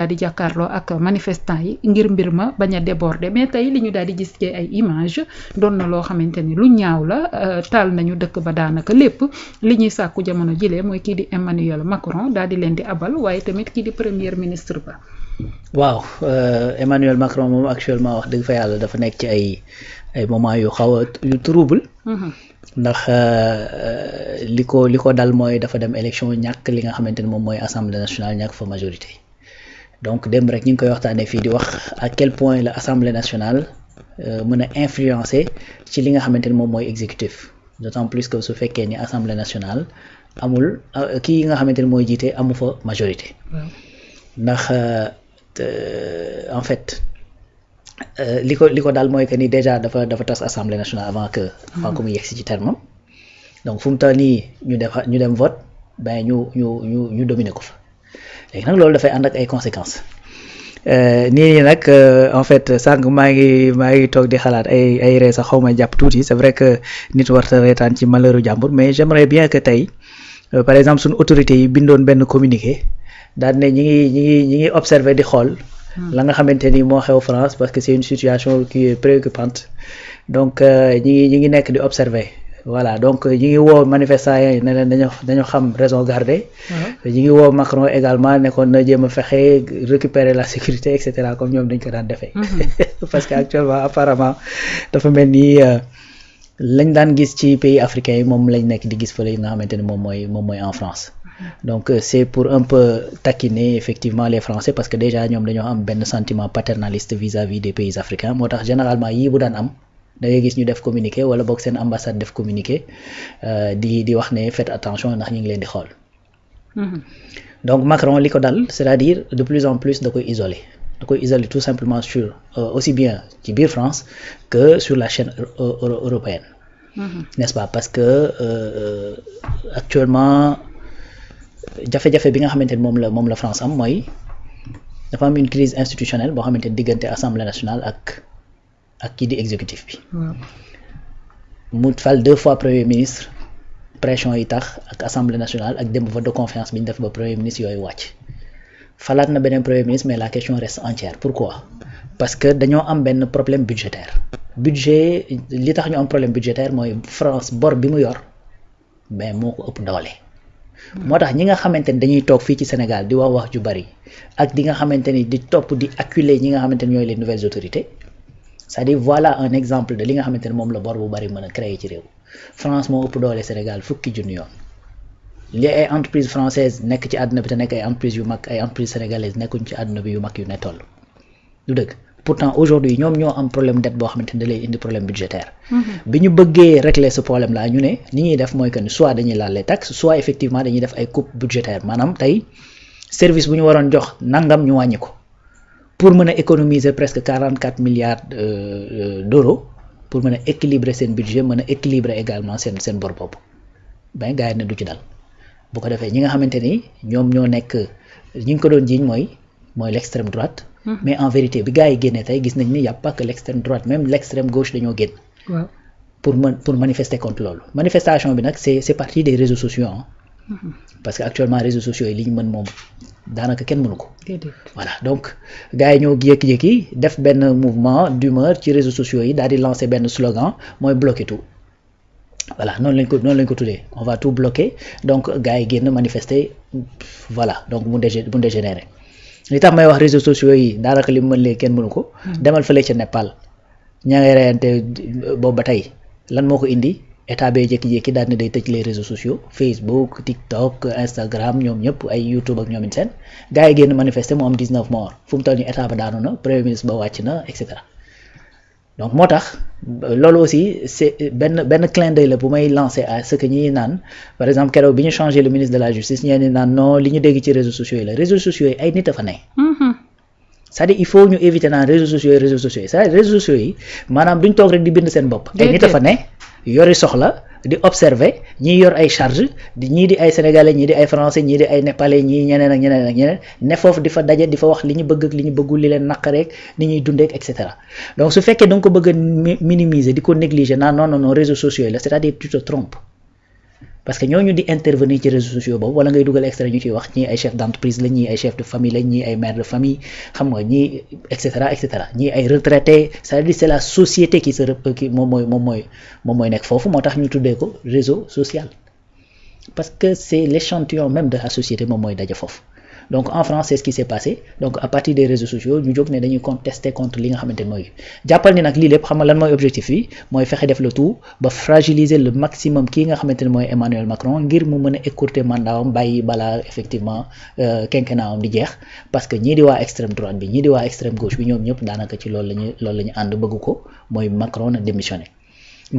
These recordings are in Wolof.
daal di jàkkaarloo ak manifestant yi ngir mbir ma bañ a déborder mais tey li ñu daal di gis ci ay image doon na loo xamante ni lu ñaaw la taal nañu dëkk ba daanaka lépp li ñuy sàkku jamono jile mooy kii di Emmanuel Macron daal di leen di abal waaye tamit kii di premier ministre ba. waaw Emmanuel Macron moom actuellement wax dëgg fa yàlla dafa nekk ci ay moments yu xaw a yu trouble ndax li ko dal mooy dafa dem élection ñàkk li nga xamante ni moom mooy assemblée nationale ñàkk fa majorité donc démb rek ñu ngi koy waxtaanee fii di wax à quel point la assemblée nationale mën a influencer ci li nga xamante ni moom mooy exécutif d'autant plus que su fekkee ni assemblée nationale amul kii nga xamante ni mooy jiite amu fa majorité ndax en fait li ko daal mooy que ni déjà dafa tas assemblée nationale avant que mu yegsi ci terme donc fu mu toll nii ñu dem vote ben ñu dominer ko fa léegi nag loolu dafay ànd ak ay conséquences nii nag en fait sànq maa ngi toog di xalaat ay ree sax xaw ma jàpp tuuti c'est vrai que nit warta reetaan ci malheuru jàmbur mais j'aimerais bien que tey par exemple suñu autorités yi bindoon benn communiqué daal ne ñi ngi observer di xool la nga xamante ni moo xew France parce que c'est une situation qui est préoccupante donc ñi ngi nekk di observer voilà donc ñi ngi woo manifestants yi ne leen dañu xam raison garder ñi ngi woo Macron également ne ko na jéem a fexe récupérer la sécurité et cetera comme ñoom dañ ko daan defee parce que actuellement apparemment dafa mel ni lañ daan gis ci pays africains yi moom lañ nekk di gis fële yi nga xamante ni moom mooy en France donc c'est pour un peu taquiner effectivement les Français parce que déjà ñoom dañoo am benn sentiment paternaliste vis-à-vis des pays africains moo tax généralement yii bu daan am da ngay gis ñu def communiqué wala boog seen ambassade def communiqué di wax ne faites attention ndax ñu ngi leen di xool donc Macron li ko dal c'est-à-dire de plus en plus da koy isoler tout simplement sur aussi bien ci biir France que sur la chaîne européenne n'est-ce pas parce que actuellement jafe-jafe bi nga xamante ni moom la France am mooy dafa am une crise institutionnelle boo xamante ni diggante assemblée nationale ak kii di exécutif bi mu fal 2 fois premier ministre pression yi tax ak assemblée nationale ak démb vote de confiance bi ñu def ba premier ministre yooyu wàcc falaat na beneen premier ministre mais la question reste entière pourquoi parce que dañoo am benn problème budgétaire li tax ñu am problème budgétaire mooy France bor bi mu yor mais moo ko ëpp doole moo tax ñi nga xamante ni dañuy toog fii ci Sénégal di wax ju bari ak di nga xamante ni di topp di acculer ñi nga xamante ni ñooy les nouvelles autorités c'est-à-dire voilà un exemple de li nga xamante ni moom la bor bu bari mën a créer ci réew France moo ëpp doole Sénégal fukki junni yoon li ay entreprises françaises nekk ci àdduna bi te nekk ay entreprises yu mag ay entreprises sénégalaises nekkuñ ci àdduna bi yu mag yu ne toll du dëgg pourtant aujourd'hui ñoom ñoo am problème dette boo xamante ni da lay indi problème budgétaire bi ñu bëggee régler ce problème là ñu ne ni ñuy def mooy que ni soit dañuy laal les taxes soit effectivement dañuy def ay coupes budgétaires maanaam tey service bu ñu waroon jox nangam ñu wàññi ko pour mën a économiser presque 44 milliards d'euros pour mën a équilibrer seen budget mën a équilibrer également seen bor boobu ben gars yi ne du ci dal bu ko defee ñi nga xamante ni ñoom ñoo nekk ñi ngi ko doon jiiñ mooy l'extrême droite mais en vérité bi gars yi génnee tey gis nañ ni y a pas que l'extrême droite même l'extrême gauche dañoo génn pour manifester contre loolu manifestation bi nag c'est parti des réseaux sociaux parce que actuellement réseaux sociaux yi li ñu mën moom daanaka kenn mënu ko voilà donc gars yi ñoo jékki-jékki def benn mouvement d'humeur ci réseaux sociaux yi daal di lancer benn slogan mooy bloquer tout voilà noonu lañ ko tuddee on va tout bloquer donc gars yi génn manifester voilà donc mu dégénérer li tax may wax réseaux sociaux yi daanaka li mu mën léegi kenn mënu ko demal fële ca Népal ñaa ngay reyante boobu ba tey lan moo ko indi état bee jékki-jékki daal ne day tëj les réseaux sociaux Facebook TikTok Instagram ñoom ñëpp ay YouTube ak ñoom it seen gars yi génn manifester mu am 19 morts fu mu toll nii état ba daanu na premier ministre ba wàcc na et cetera donc moo tax loolu aussi c'est benn clin d'œil la bu may lancer à ce que ñi naan par exemple keroog bi ñu changé le ministre de la justice ñeen ni naan non li ñu dégg ci réseaux sociaux yi la réseaux sociaux yi ay nit a fa ne c'est-à-dire il faut ñu éviter naan réseaux sociaux yi c'est-à-dire réseaux sociaux yi maanaam duñ toog rek di bind seen bopp ay nit a fa ne yori soxla di observer ñii yor ay charge ñii di ay sénégalais ñii di ay français ñii di ay népalais ñii ñeneen ak ñeneen ne foofu di fa daje di fa wax li ñu bëgg ak li ñu bëggul li leen naqareek ni ñuy dundeek et cetera donc su fekkee da nga ko bëgg a minimiser di ko négliger non réseaux sociaux yi la c'est-à-dire tu te trompes parce que ñooñu di intervenir ci réseaux sociaux boobu wala ngay dugal extrait ñu ciy wax ñii ay chef d'entreprise la ñii ay chef de famille la ñii ay mère de famille xam nga ñii et cetera ñii ay retraités c'est-à-dire c'est la société qui moom mooy nekk foofu moo tax ñu tuddee ko réseau social parce que c'est l'échantillon même de la société moom mooy daje foofu donc en France c'est ce qui s'est passé donc à partir des réseaux sociaux ñu jóg ne dañuy contester contre li nga xamante ne mooy jàppal ni nag lii lépp xam nga lan mooy objectif bi mooy fexe def le tout ba fragiliser le maximum kii nga xamante ne mooy Emmanuel Macron ngir mu mën a écourter mandatam bàyyi balaa effectivement quinquennat am di jeex parce que ñii di waa extrême droite bi ñii di waa extrême gauche bi ñoom ñëpp daanaka ci loolu la ñu ànd bëgg ko mooy Macron na démissionné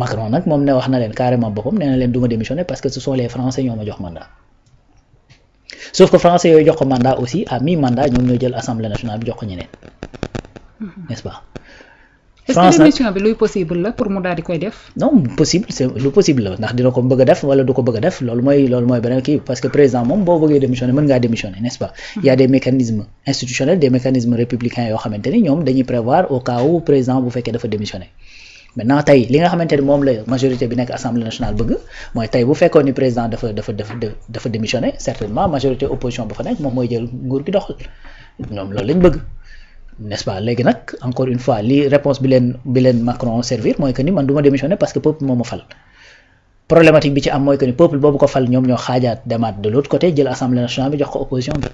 Macron nag moom ne wax na leen carrément boppam nee na leen du ma démissionné parce que ce sont les Français ñoo ma jox mandat sauf que français yooyu jox ko mandat aussi à mi-mandat ñoom ñoo jël assemblée nationale bi jox ko ñeneen n'est-ce pas. est-ce que démission bi luy possible la pour mu daal di koy def. non possible c'est lu possible la ndax dina ko bëgg a def wala du ko bëgg a def loolu mooy beneen kii parce que président moom boo bëggee démissionner mën ngaa démissionner n'est-ce pas. Il y a des mécanismes institutionnels des mécanismes républicains yoo xamante ni ñoom dañuy prévoir au cas où président bu fekkee dafa démissionner. maintenant tey li nga xamante ni moom la majorité bi nekk assemblée nationale bëgg mooy tey bu fekkoon ni président dafa démissionné certainement majorité opposition ba fa nekk moom mooy jël nguur gi doxal ñoom loolu lañ bëgg n'est-ce pas léegi nag encore une fois li réponse bi leen Macron servir mooy que ni man du ma démissionné parce que peuple moo ma fal problématique bi ci am mooy que ni peuple boobu ko fal ñoom ñoo xaajaat demaat de l'autre côté jël assemblée nationale bi jox ko opposition bi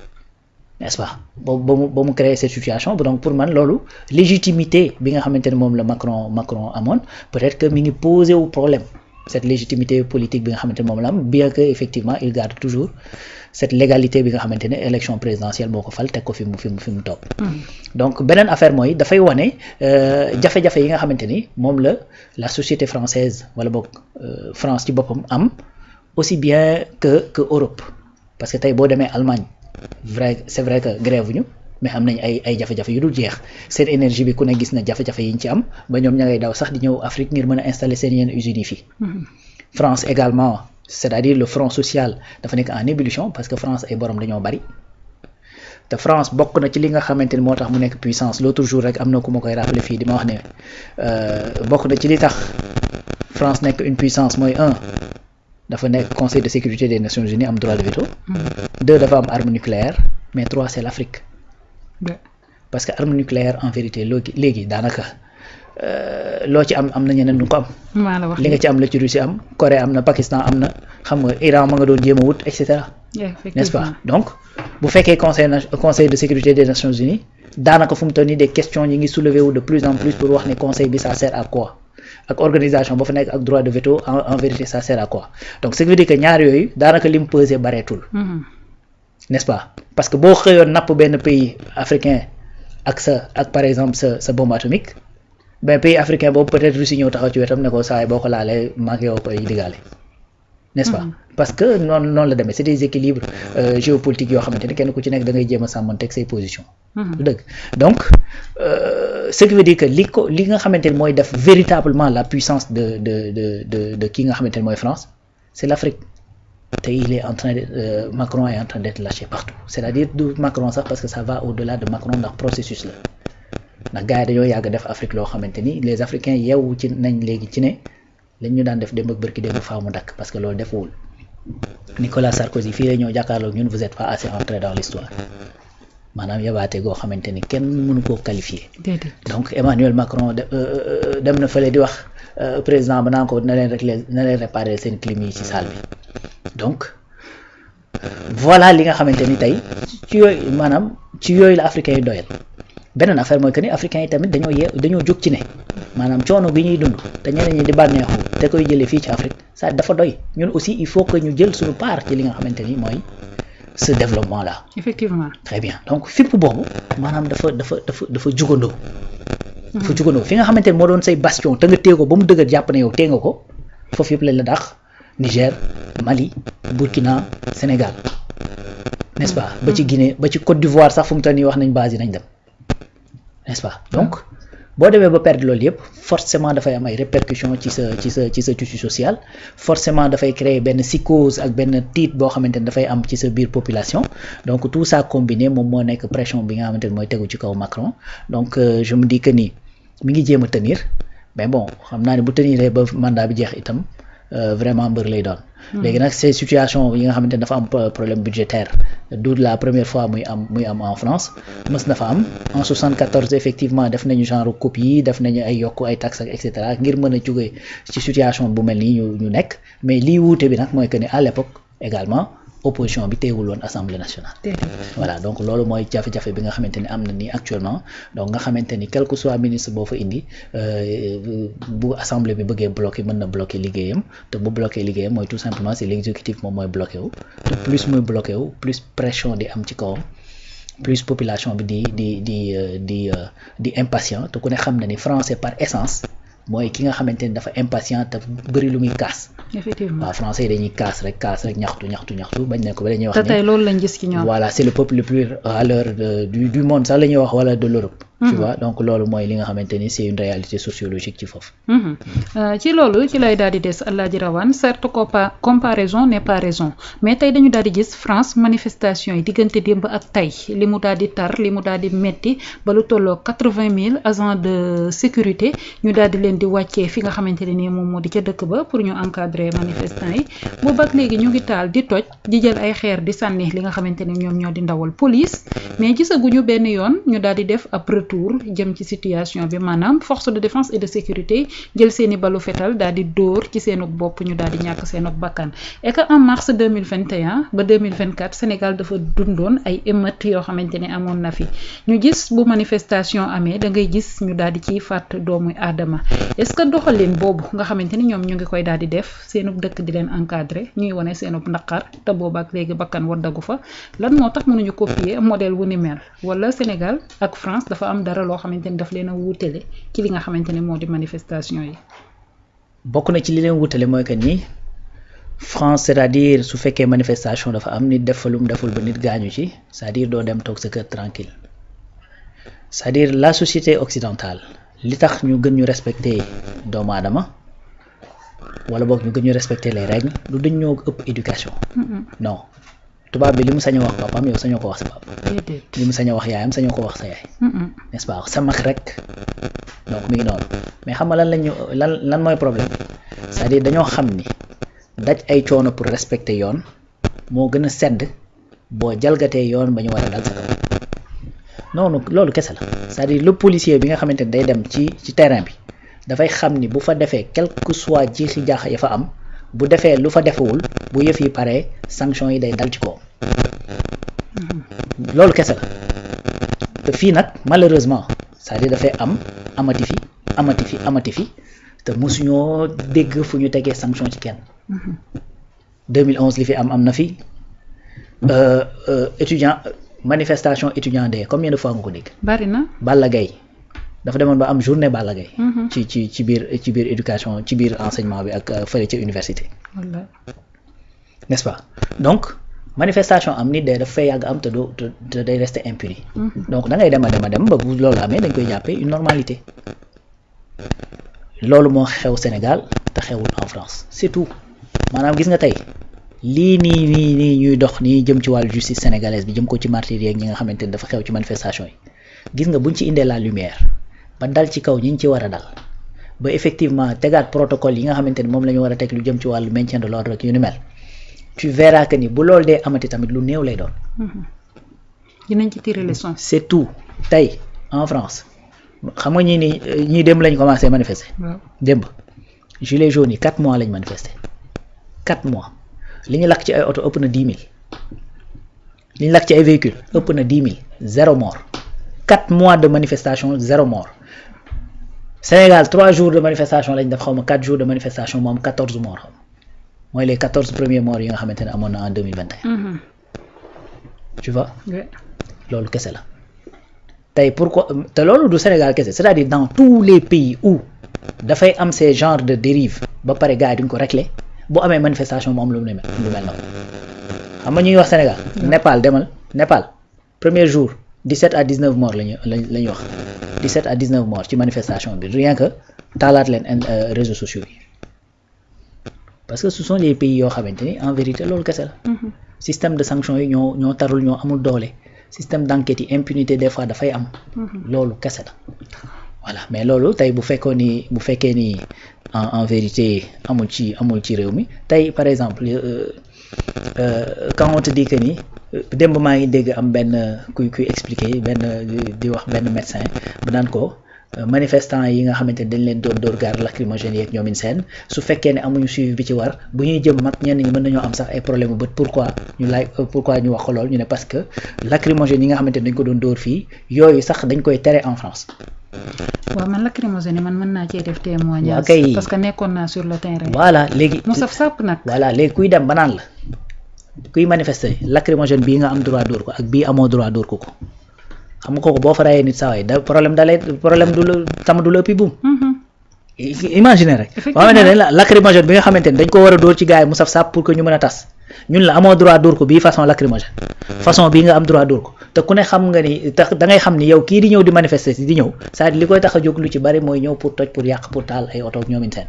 n'est-ce pas ba mu créer cette situation donc pour man loolu légitimité bi nga xamante ne moom la Macron amoon peut-être que mi ngi posé wu problème cette légitimité politique bi nga xamante ne moom la am bien que effectivement il garde toujours cette légalité bi nga xamante ne élection présidentielle moo ko fal teg ko fi mu topp donc beneen affaire mooy dafay wane jafe-jafe yi nga xamante ni moom la société française wala boog France ci boppam am aussi bien que Europe parce que tey boo demee Allemagne c'est vrai que grève ñu mais am nañ ay jafe-jafe yu dul jeex seen énergie bi ku ne gis na jafe-jafe yi ñu ci am ba ñoom ña ngay daw sax di ñëw Afrique ngir mën a installer seen yenn usines yi fii France également c'est-à-dire le front social dafa nekk en ébullition parce que France ay borom dañoo bari te France bokk na ci li nga xamante ni moo tax mu nekk puissance l'autre jour rek am na ku ma koy rappeler fii di ma wax ne bokk na ci li tax France nekk une puissance mooy dafa nekk conseil de sécurité des Nations Unies am droit de veto 2 dafa am arme nucléaire mais 3 c'est l'Afrique parce que arme nucléaire en vérité léegi daanaka loo ci am na ñeneen ñu ko am li nga ci am la ci Russie am Corée am na Pakistan am na xam nga Iran ma nga doon jéem a wut et cetera n'est-ce pas donc bu fekkee conseil de sécurité des Nations Unies daanaka fu mu toll nii des questions ñi ngi soulever wu de plus en plus pour wax ne conseil bi ça sert à quoi ak organisation ba fa nekk ak droit de veto en vérité ça sert à quoi donc ce qui veut dire que ñaar yooyu daanaka li mu pesé bareetul n'est-ce pas parce que boo xëyoon napp benn pays africain ak par exemple sa bombe atomique ben pays africain boobu peut-être Russie ñëw taxaw ci wetam ne ko saa yi boo ko laalee manqué woo koy digaale n'est-ce pas parce que noonu la demee c'est des équilibres géopolitiques yoo xamante ni kenn ku ci nekk da ngay jéem a sàmmanteeg say positions dëgg donc ce qui veut dire que li nga xamante ni mooy def véritablement la puissance de kii nga xamante ni mooy France c'est l'Afrique te il est en train de Macron est en train d'être lâché partout c'est-à-dire du Macron sax parce que ça va au-delà de Macron ndax processus la ndax gars yi dañoo yàgg def Afrique loo xamante ni les Africains yeewu ci nañ léegi ci ne lañ ñu daan def démb ak bërki démb faaw mu dakk parce que loolu defuwul Nicolas Sarkozy fii la ñëw jàkkaarloog ñun vous êtes pas assez entré dans l'histoire maanaam yabaate goo xamante ni kenn mënu koo qualifier donc Emmanuel Macron dem na fële di wax président ba naan ko na leen réparer seen clim yi ci salle bi donc voilà li nga xamante ni tey ci yooyu la africains yi doyal beneen affaire mooy que ni africains yi tamit dañoo jóg ci ne maanaam coono bi ñuy dund te ñeneen ñi di bànneexu te koy jëlee fii ci Afrique ça dafa doy ñun aussi il faut que ñu jël suñu part ci li nga xamante ni mooy ce développement là. Effectivement. Très bien donc fipp boobu maanaam dafa jugandoo. dafa jugandoo fi nga xamante ni moo doon say bastion te nga téye ko ba mu dëgër jàpp ne yow téye nga ko foofu yëpp lañ la dàq Niger Mali Burkina Sénégal n'est-ce pas ba ci Guinée ba ci Côte d'Ivoire sax fu mu toll nii wax nañ base yi nañ dem n'est-ce pas donc boo demee ba perdre loolu yëpp forcément dafay am ay répercussions ci sa tissu social forcément dafay créer benn psychose ak benn tiit boo xamante ni dafay am ci sa biir population donc tout ça combiné moom moo nekk pression bi nga xamante ni mooy tegu ci kaw Macron donc je me dis que ni mi ngi jéem a tenir mais bon xam naa ne bu teniree ba mandat bi jeex itam vraiment mbër lay doon. léegi nag ces situations yi nga xamante ne dafa am problème budgétaire du la première fois muy am en France mës na fa am en 74 effectivement def nañu genre copie def nañu ay yokk ay taxes ak et cetera ngir mën a jóge ci situation bu mel nii ñu nekk mais lii wuute bi nag mooy que ni à l'époque également opposition bi teewul woon assemblée nationale. voilà donc loolu mooy jafe-jafe bi nga xamante ni am na nii actuellement donc nga xamante ni quel que soit ministre boo fa indi bu assemblée bi bëggee bloquer mën na bloquer liggéeyam te bu bloquer liggéeyam mooy tout simplement c'est l'exécutif moom mooy bloqué wu te plus muy bloqué wu plus pression di am ci kawam plus population bi di impatient te ku ne xam na ni français par essence mooy ki nga xamante ni dafa impatient te bëri lu muy kaas. effectivement waaw français yi dañuy kaas rek ñaxtu bañ ne ko ba dañuy wax. te tey loolu lañ gis ci ñoom. voilà c'est le peuple le plus à l'heure du monde sax la ñuy wax wala de l'Europe. tu vois donc loolu mooy li nga xamante ni c'est une réalité sociologique ci foofu. ci loolu ci lay daal di des Alaaji Rawane certes comparaison n'est pas raison mais tey dañu daal di gis France manifestation yi diggante démb ak tey li mu daal di tar li mu daal di metti ba lu tolloo 80 000 agents de sécurité ñu daal di leen di wàccee fi nga xamante ne nii moom moo di ca dëkk ba pour ñu encadrer manifestants yi boobu ak léegi ñu ngi taal di toj di jël ay xeer di sànni li nga xamante ne ñoom ñoo di ndawal police mais gisaguñu benn yoon ñu daal di def ab tour jëm ci situation bi maanaam force de défense et de sécurité jël seeni balu fetal daal di dóor ci seenug bopp ñu daal di ñàkk seenug bakkan et que en mars 2021 ba 2024 Sénégal dafa dundoon ay émeutes yoo xamante ne amoon na fi ñu gis bu manifestation amee da ngay gis ñu daal di ciy fàtt doomu aadama est-ce que doxalin boobu nga xamante ni ñoom ñu ngi koy daal di def seenug dëkk di leen encadrer ñuy wane seenug naqar te boobu ak léegi bakkan waddagu fa lan moo tax mënuñu copier modèle wu ni mel wala Sénégal ak France dafa am dara loo xamante ni daf leen a wuutale ci li nga xamante ne moo di manifestation yi. bokk na ci li leen wuutale mooy que ni France c'est-à-dire su fekkee manifestation dafa am nit def fa lu mu deful ba nit gaañu ci c'est-à-dire doo dem toog sa kër tranquille c'est-à-dire la société occidentale li tax ñu gën ñu respecter doomu aadama wala boog ñu gën ñu respecter les règles lu dañ ñoo ëpp éducation. non. tubaab bi li mu sañ a wax papaam yow sañoo ko wax sa papa. li mu sañ a wax yaayam sañoo ko wax sa yaay. n'est-ce pas sa mag rek donc mi ngi noonu mais xam nga lan mooy problème c'est-à-dire dañoo xam ni daj ay coono pour respecter yoon moo gën a sedd boo jalgatee yoon ba ñu war a dal sa kaw noonu loolu kese la c'est-à-dire le policier bi nga xamante ne day dem ci terrain bi dafay xam ni bu fa defee quel que soit jiixi jaaxa ya fa am. bu defee lu fa defewul bu yëf yi paree sanction yi day dal ci kawam loolu kese la te fii nag malheureusement c'est-à-dire dafay amati fi te mosuñoo dégg fu ñu tegee sanction ci kenn 2011 li fi am na fi manifestation étudiant de combien de fois nga ko dégg. bari na Balla Gaye dafa demoon ba am journée Balla Gaye ci biir éducation ci biir enseignement bi ak fële ca université. n'est-ce pas donc manifestation am nit day daf fay yàgg am te day rester impuni. donc da ngay dem ba bu loolu amee dañ koy jàppee une normalité loolu moo xew Sénégal te xewul en France c'est tout maanaam gis nga tey lii nii ñuy dox nii jëm ci wàllu justice sénégalaise bi jëm ko ci martyrs yeeg ñi nga xamante ni dafa xew ci manifestation yi gis nga buñ ci indee la lumière. ba dal ci kaw ñi ñu ci war a dal ba effectivement tegaat protocole yi nga xamante ni moom la ñu war a teg lu jëm ci wàllu maintien de l'ordre ak yu ni mel tu verras que ni bu loolu dee amati tamit lu néew lay doon. dinañ ci tirer leçon. c'est tout tey en France xam nga ñii démb lañ commencé manifester. waaw démb gilets jaunes yi 4 mois lañ manifester 4 mois li ñu lakk ci ay oto ëpp na 10 000 li ñu lakk ci ay véhicules ëpp na 10 000 0 mort 4 mois de manifestation 0 mort. Sénégal 3 jours de manifestation lañ def xaw ma 4 jours de manifestation moom 14 morts xam mooy les 14 premiers morts yi nga xamante ne amoon na en 2021. tu vois. loolu kese la tey pourquoi te loolu du Sénégal kese c'est-à-dire dans tous les pays où dafay am ces genres de dérives ba pare gars yi duñ ko régler bu amee manifestation mu am lu mel noonu xam nga ñuy wax Sénégal. Népal demal Népal premier jour 17 à 19 morts la ñuy wax 17 à 19 morts ci manifestation bi rien que taalaat leen réseaux sociaux yi parce que ce sont les pays yoo xamante ni en vérité loolu kese la. système de sanction yi ñoo tarul ñoo amul doole système d'enquête yi impunité des fois dafay am. loolu kese la voilà mais loolu tey bu fekkee ni en vérité amul ci réew mi tey par exemple quand on te dit que ni démb maa ngi dégg am benn kuy expliquer di wax benn médecin bu naan ko manifestants yi nga xamante ne dañ leen doon dóor gaz lacrymogène yeeg ñoomin seen su fekkee ne amuñu suivi bi ci war bu ñuy jëm mag ñenn ñi mën nañoo am sax ay problème bu bët pourquoi ñu wax ko lool ñu ne parce que lacrymogène yi nga xamante ne dañ ko doon dóor fii yooyu sax dañ koy tere en France. waaw man lacrymogène man mën naa cee def témoignage. okay. Parce que nekkoon naa sur le terrain. voilà léegi mu saf sàpp nag. voilà léegi kuy dem ba naan la kuy manifester lacrymogène bii nga am droit dóor ko ak bii amoo droit dóor ko xam nga kooku boo fa rayee nit saa waay da problème du la tam du la ëppi buum. imagine rek. effectivement boo xamante ne lacrymogène bi nga xamante ne dañ ko war a dóor ci gars yi mu saf sàpp pour que ñu mën a tas ñun la amoo droit dóor ko bii façon lacrymogène façon bii nga am droit dóor ko te ku ne xam nga ni tax da ngay xam ni yow kii di ñëw di manifester di ñëw c'est-à-dire li koy tax a jóg lu ci bari mooy ñëw pour toj pour yàq pour taal ay oto ak ñoomin seen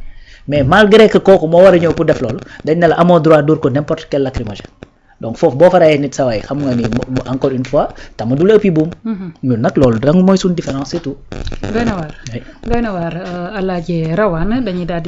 mais malgré que kooku moo war a ñëw pour def loolu dañ ne la amoo droit dóor ko n'importe quel lacrymogène donc foofu boo fa rayee nit sa waay xam nga ni encore une fois tama du la ëppi buum. ñun nag loolu danga mooy suñu différence c'est tout. doy na waar Alaaji Rawane dañuy daal di